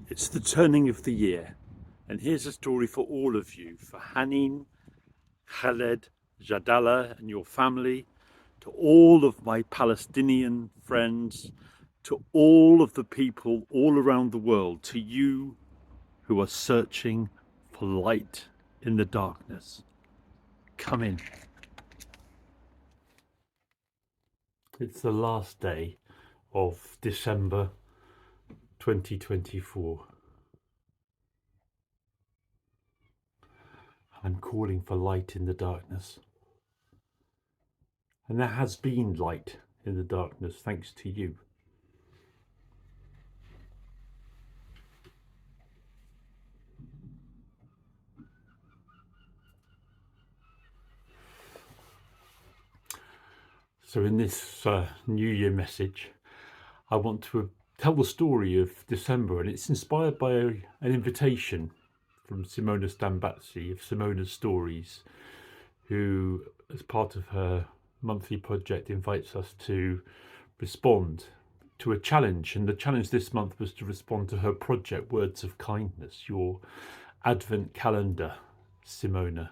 It's the turning of the year, and here's a story for all of you, for Hanin, Khaled, Jadala, and your family, to all of my Palestinian friends, to all of the people all around the world, to you who are searching for light in the darkness. Come in. It's the last day of December 2024. I'm calling for light in the darkness. And there has been light in the darkness thanks to you. So in this New Year message, I want to tell the story of December, and it's inspired by an invitation from Simona Stambazzi of Simona's Stories, who, as part of her monthly project, invites us to respond to a challenge. And the challenge this month was to respond to her project, Words of Kindness, your Advent calendar, Simona,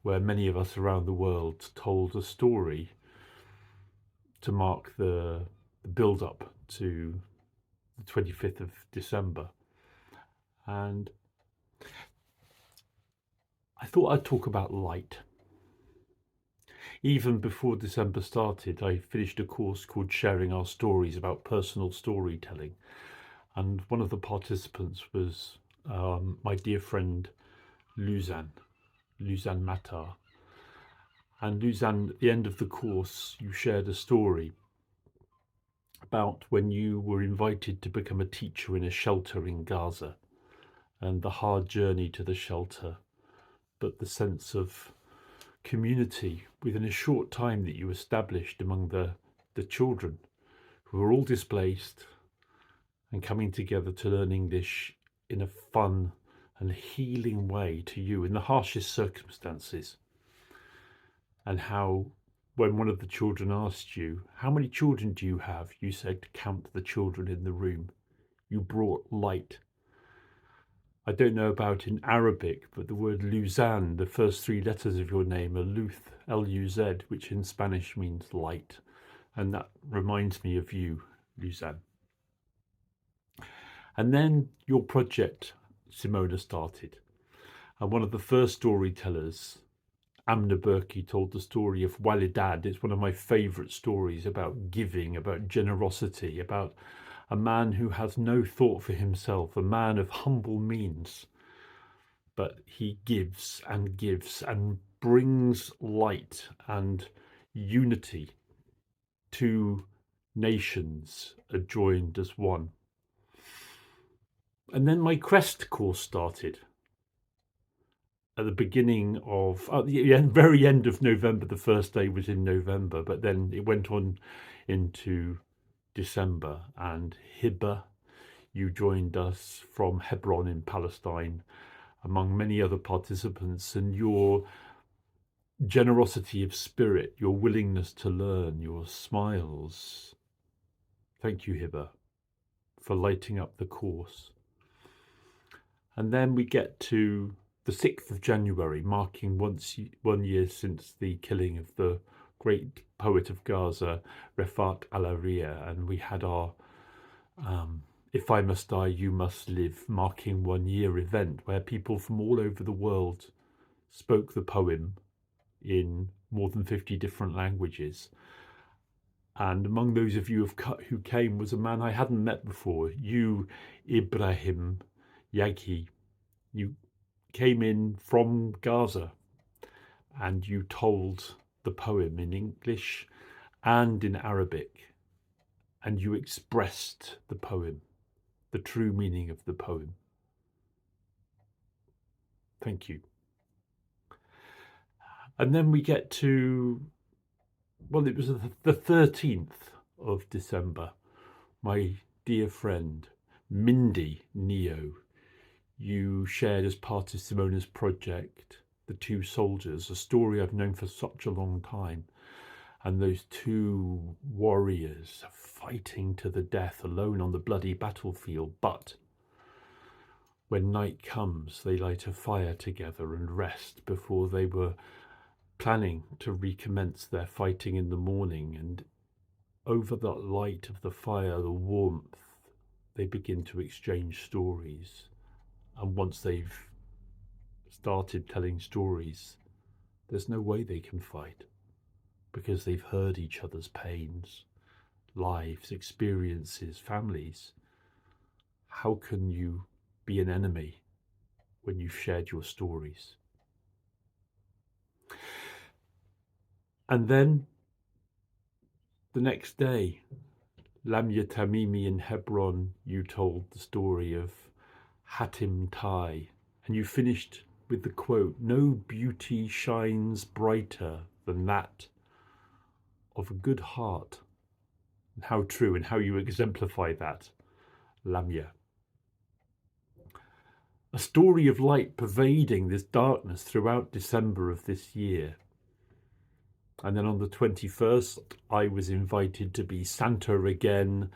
where many of us around the world told a story to mark the build up to the 25th of December. And I thought I'd talk about light. Even before December started, I finished a course called Sharing Our Stories about personal storytelling. And one of the participants was my dear friend Luzanne Matar. And Luzanne, at the end of the course, you shared a story about when you were invited to become a teacher in a shelter in Gaza, and the hard journey to the shelter, but the sense of community within a short time that you established among the children who were all displaced and coming together to learn English in a fun and healing way to you in the harshest circumstances. And how, when one of the children asked you, "How many children do you have?" you said, "Count the children in the room." You brought light. I don't know about in Arabic, but the word Luzanne, the first three letters of your name are Luth, L-U-Z, which in Spanish means light. And that reminds me of you, Luzanne. And then your project, Simona, started. And one of the first storytellers, Amna Berkey, told the story of Walidad. It's one of my favourite stories about giving, about generosity, about a man who has no thought for himself, a man of humble means, but he gives and brings light and unity to nations adjoined as one. And then my Quest course started at the beginning of, at the very end of November. The first day was in November, but then it went on into December. And Hibba, you joined us from Hebron in Palestine, among many other participants, and your generosity of spirit, your willingness to learn, your smiles. Thank you, Hibba, for lighting up the course. And then we get to the 6th of January, marking 1 year since the killing of the great poet of Gaza, Refat Alaria, and we had our If I Must Die, You Must Live, marking 1 year event where people from all over the world spoke the poem in more than 50 different languages. And among those of you who came was a man I hadn't met before, you, Ibrahim Yaghi. You came in from Gaza and you told the poem in English and in Arabic, and you expressed the poem, the true meaning of the poem. Thank you. And then we get to, well, it was the 13th of December. My dear friend, Mindy Neo, you shared as part of Simona's project, The Two Soldiers, a story I've known for such a long time. And those two warriors fighting to the death alone on the bloody battlefield, but When night comes, they light a fire together and rest before they were planning to recommence their fighting in the morning. And over the light of the fire, the warmth, they begin to exchange stories. And once they've started telling stories, there's no way they can fight because they've heard each other's pains, lives, experiences, families. How can you be an enemy when you've shared your stories? And then the next day, Lamia Tamimi in Hebron, you told the story of Hatim Tai, and you finished with the quote, "No beauty shines brighter than that of a good heart." And how true, and how you exemplify that, Lamia. A story of light pervading this darkness throughout December of this year. And then on the 21st, I was invited to be Santa again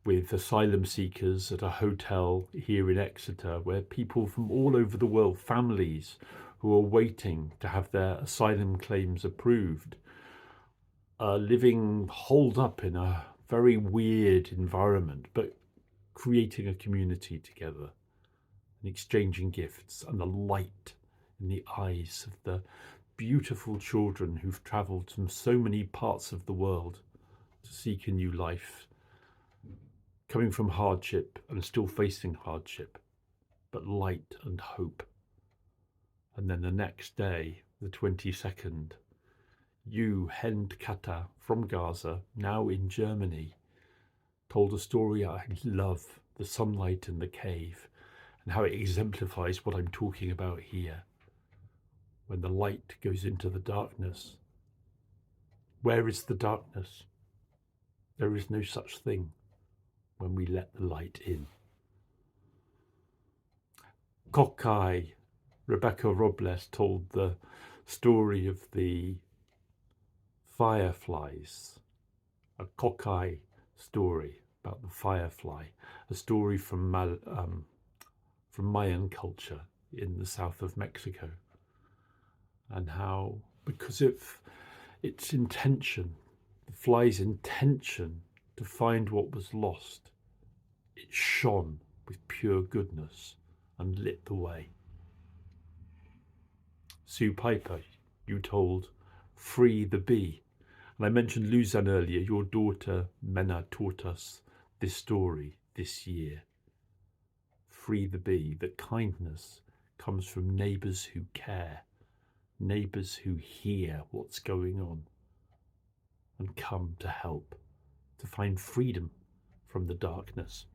with asylum seekers at a hotel here in Exeter, where people from all over the world, families who are waiting to have their asylum claims approved, are living holed up in a very weird environment, but creating a community together and exchanging gifts, and the light in the eyes of the beautiful children who've travelled from so many parts of the world to seek a new life, coming from hardship and still facing hardship, but light and hope. And then the next day, the 22nd, you, Hend Kata from Gaza, now in Germany, told a story I love, the sunlight in the cave, and how it exemplifies what I'm talking about here. When the light goes into the darkness, where is the darkness? There is no such thing when we let the light in. Kokai, Rebecca Robles, told the story of the fireflies, a Kokai story about the firefly, a story from Mayan culture in the south of Mexico, and how, because of its intention, the fly's intention to find what was lost, it shone with pure goodness and lit the way. Sue Piper, you told Free the Bee. And I mentioned Luzanne earlier. Your daughter Mena taught us this story this year. Free the bee, that kindness comes from neighbours who care, neighbours who hear what's going on and come to help, to find freedom from the darkness.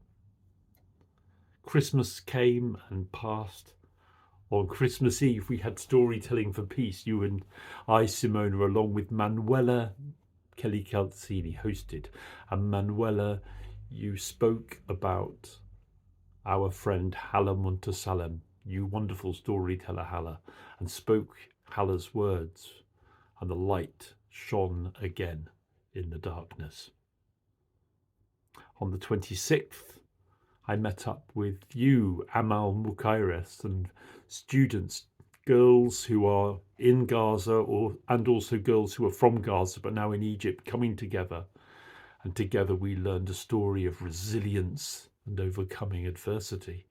Christmas came and passed. On Christmas Eve, we had Storytelling for Peace. You and I, Simona, along with Manuela Kelly Calzini, hosted. And Manuela, you spoke about our friend Hala Muntasalem, you wonderful storyteller Hala, and spoke Hala's words, and the light shone again in the darkness. On the 26th, I met up with you, Amal Mukaires, and students, girls who are in Gaza and also girls who are from Gaza but now in Egypt, coming together. And together we learned a story of resilience and overcoming adversity.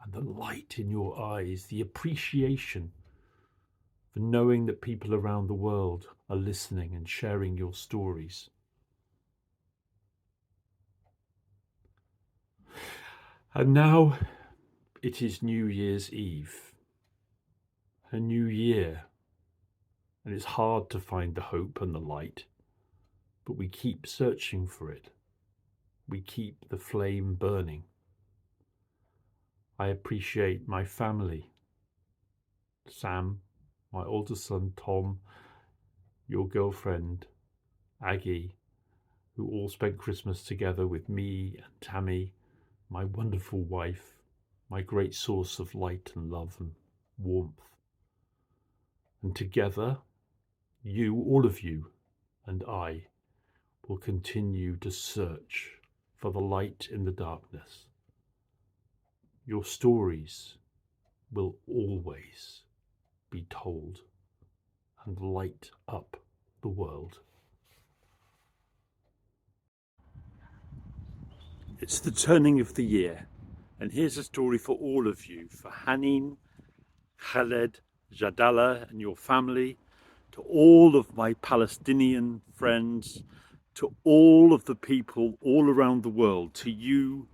And the light in your eyes, the appreciation for knowing that people around the world are listening and sharing your stories. And now it is New Year's Eve, a new year, and it's hard to find the hope and the light, but we keep searching for it. We keep the flame burning. I appreciate my family, Sam, my older son Tom, your girlfriend Aggie, who all spent Christmas together with me and Tammy, my wonderful wife, my great source of light and love and warmth. And together, you, all of you, and I will continue to search for the light in the darkness. Your stories will always be told and light up the world. It's the turning of the year, and here's a story for all of you, for Hanin, Khaled, Jadala and your family, to all of my Palestinian friends, to all of the people all around the world, to you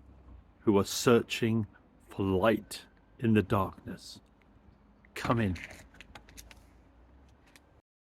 who are searching for light in the darkness. Come in.